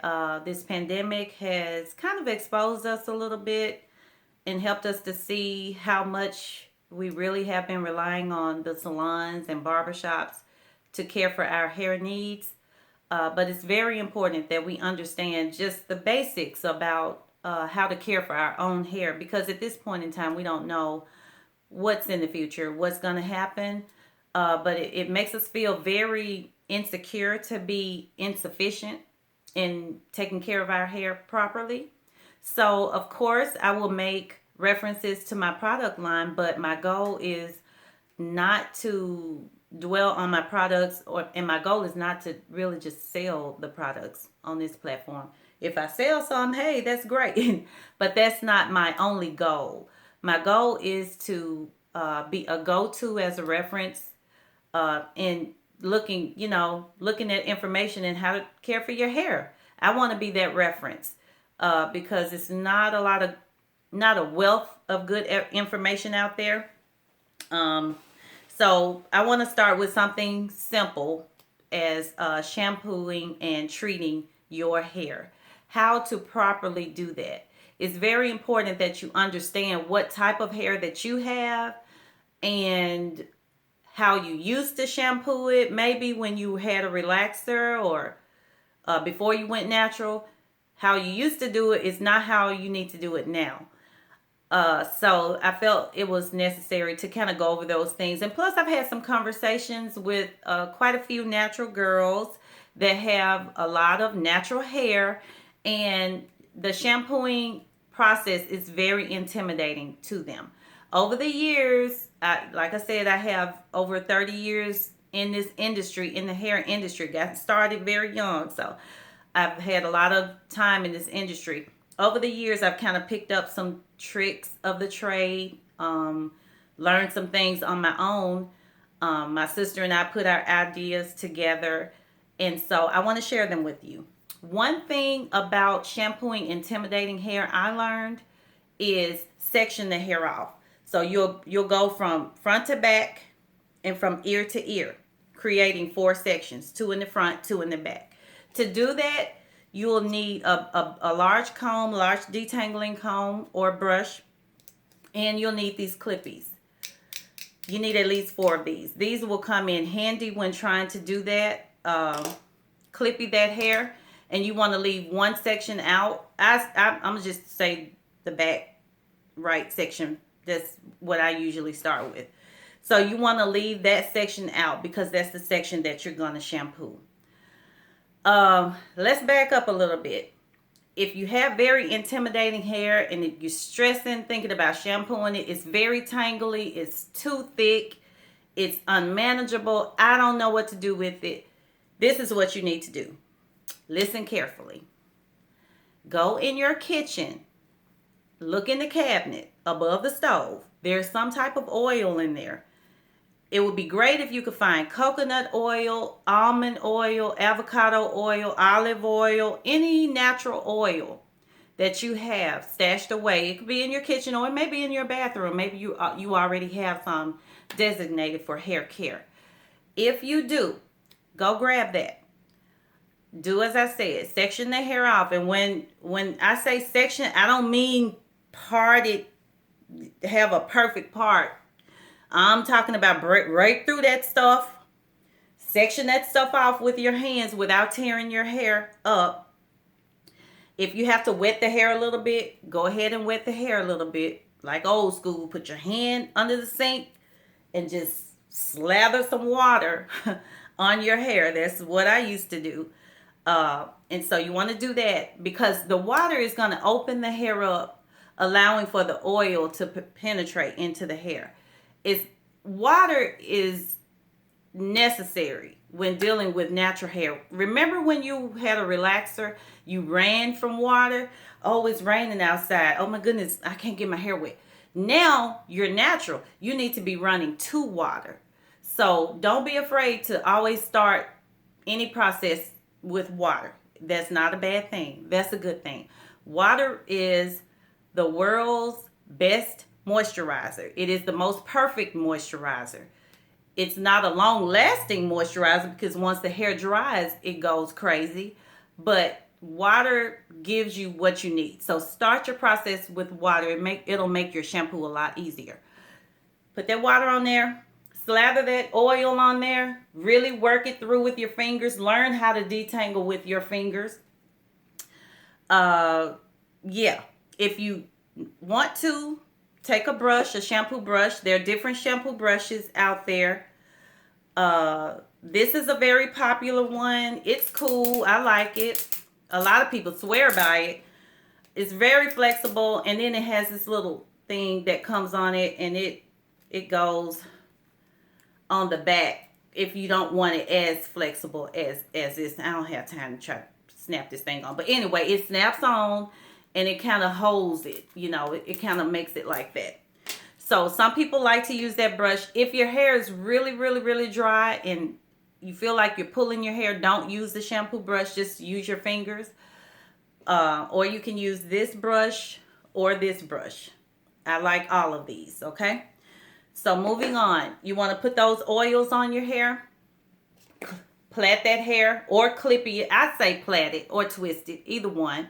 that this pandemic has kind of exposed us a little bit and helped us to see how much we really have been relying on the salons and barbershops to care for our hair needs. But it's very important that we understand just the basics about how to care for our own hair, because at this point in time, we don't know what's in the future, what's going to happen. But it makes us feel very insecure to be insufficient in taking care of our hair properly. So, of course, I will make references to my product line, but my goal is not to dwell on my products, and my goal is not to really just sell the products on this platform. If I sell some, hey, that's great. But that's not my only goal. My goal is to be a go-to as a reference in looking at information and how to care for your hair. I want to be that reference because it's not a wealth of good information out there. So I want to start with something simple as shampooing and treating your hair. How to properly do that. It's very important that you understand what type of hair that you have and how you used to shampoo it. Maybe when you had a relaxer or before you went natural. How you used to do it is not how you need to do it now. So I felt it was necessary to kind of go over those things. And plus, I've had some conversations with quite a few natural girls that have a lot of natural hair, and the shampooing process is very intimidating to them. Over the years, like I said, I have over 30 years in this industry, in the hair industry. Got started very young, so I've had a lot of time in this industry. Over the years, I've kind of picked up some tricks of the trade, learned some things on my own. My sister and I put our ideas together, and so I want to share them with you. One thing about shampooing intimidating hair I learned is section the hair off. So you'll go from front to back and from ear to ear, creating 4 sections, 2 in the front, 2 in the back. To do that, you will need a large comb, large detangling comb or brush, and you'll need these clippies. You need at least 4 of these. These will come in handy when trying to do that, clippy that hair, and you want to leave one section out. I'm going to just say the back right section. That's what I usually start with. So you want to leave that section out because that's the section that you're going to shampoo. Let's back up a little bit. If you have very intimidating hair and if you're stressing, thinking about shampooing it, it's very tangly, it's too thick, it's unmanageable, I don't know what to do with it. This is what you need to do. Listen carefully. Go in your kitchen. Look in the cabinet above the stove. There's some type of oil in there. It would be great if you could find coconut oil, almond oil, avocado oil, olive oil, any natural oil that you have stashed away. It could be in your kitchen or it may be in your bathroom. Maybe you already have some designated for hair care. If you do, go grab that. Do as I said, section the hair off. And when I say section, I don't mean part it, have a perfect part. I'm talking about break right through that stuff. Section that stuff off with your hands without tearing your hair up. If you have to wet the hair a little bit, go ahead and wet the hair a little bit. Like old school, put your hand under the sink and just slather some water on your hair. That's what I used to do. And so you want to do that because the water is going to open the hair up, allowing for the oil to penetrate into the hair. Water is necessary when dealing with natural hair. Remember when you had a relaxer, you ran from water? Oh, it's raining outside. Oh my goodness, I can't get my hair wet. Now you're natural. You need to be running to water. So don't be afraid to always start any process with water. That's not a bad thing. That's a good thing. Water is the world's best moisturizer. It is the most perfect moisturizer. It's not a long-lasting moisturizer because once the hair dries, it goes crazy. But water gives you what you need. So start your process with water. It'll make your shampoo a lot easier. Put that water on there. Slather that oil on there. Really work it through with your fingers. Learn how to detangle with your fingers. Yeah. If you want to, take a brush, a shampoo brush. There are different shampoo brushes out there. This is a very popular one. It's cool. I like it. A lot of people swear by it. It's very flexible, and then it has this little thing that comes on it, and it goes on the back if you don't want it as flexible as this. I don't have time to try to snap this thing on, but anyway, it snaps on and it kind of holds it. You know, it kind of makes it like that. So some people like to use that brush. If your hair is really, really, really dry and you feel like you're pulling your hair, don't use the shampoo brush. Just use your fingers. Or you can use this brush or this brush. I like all of these, okay? So moving on. You want to put those oils on your hair. Plait that hair or clip it. I say plait it or twist it, either one.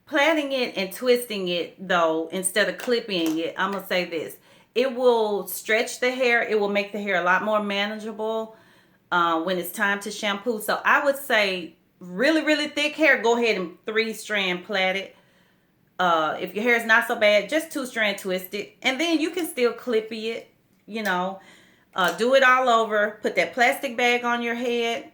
Plaiting it and twisting it, though, instead of clipping it, I'm going to say this. It will stretch the hair. It will make the hair a lot more manageable when it's time to shampoo. So I would say really, really thick hair, go ahead and 3-strand plait it. If your hair is not so bad, just 2-strand twist it. And then you can still clippy it, you know. Do it all over. Put that plastic bag on your head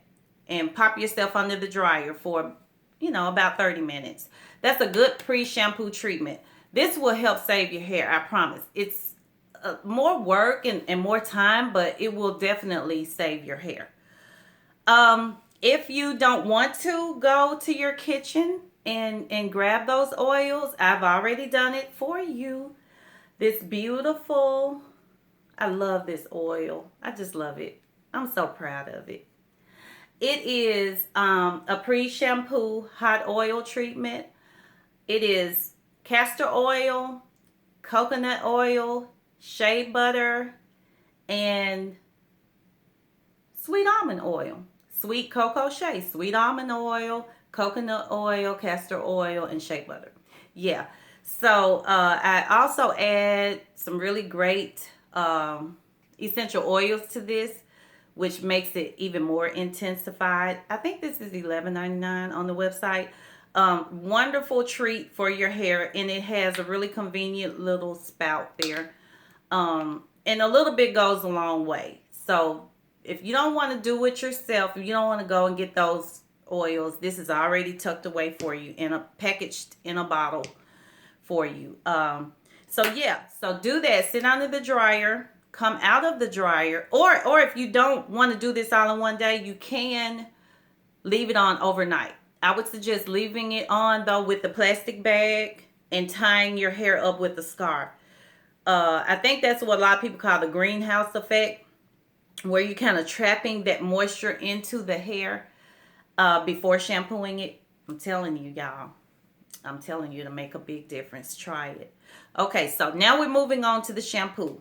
and pop yourself under the dryer for, you know, about 30 minutes. That's a good pre-shampoo treatment. This will help save your hair, I promise. It's more work and more time, but it will definitely save your hair. If you don't want to go to your kitchen and grab those oils, I've already done it for you. This beautiful, I love this oil. I just love it. I'm so proud of it. It is a pre-shampoo hot oil treatment. It is castor oil, coconut oil, shea butter, and sweet almond oil. Sweet cocoa shea, sweet almond oil, coconut oil, castor oil, and shea butter. Yeah. So I also add some really great essential oils to this, which makes it even more intensified. I think this is $11.99 on the website. Wonderful treat for your hair, and it has a really convenient little spout there. And a little bit goes a long way. So if you don't want to do it yourself, if you don't want to go and get those oils, this is already tucked away for you in a packaged in a bottle for you. So yeah, so do that. Sit under the dryer, come out of the dryer, or if you don't want to do this all in one day, you can leave it on overnight. I would suggest leaving it on though with the plastic bag and tying your hair up with a scarf. I think that's what a lot of people call the greenhouse effect, where you're kind of trapping that moisture into the hair before shampooing it. I'm telling you, y'all. I'm telling you to make a big difference. Try it. Okay, so now we're moving on to the shampoo.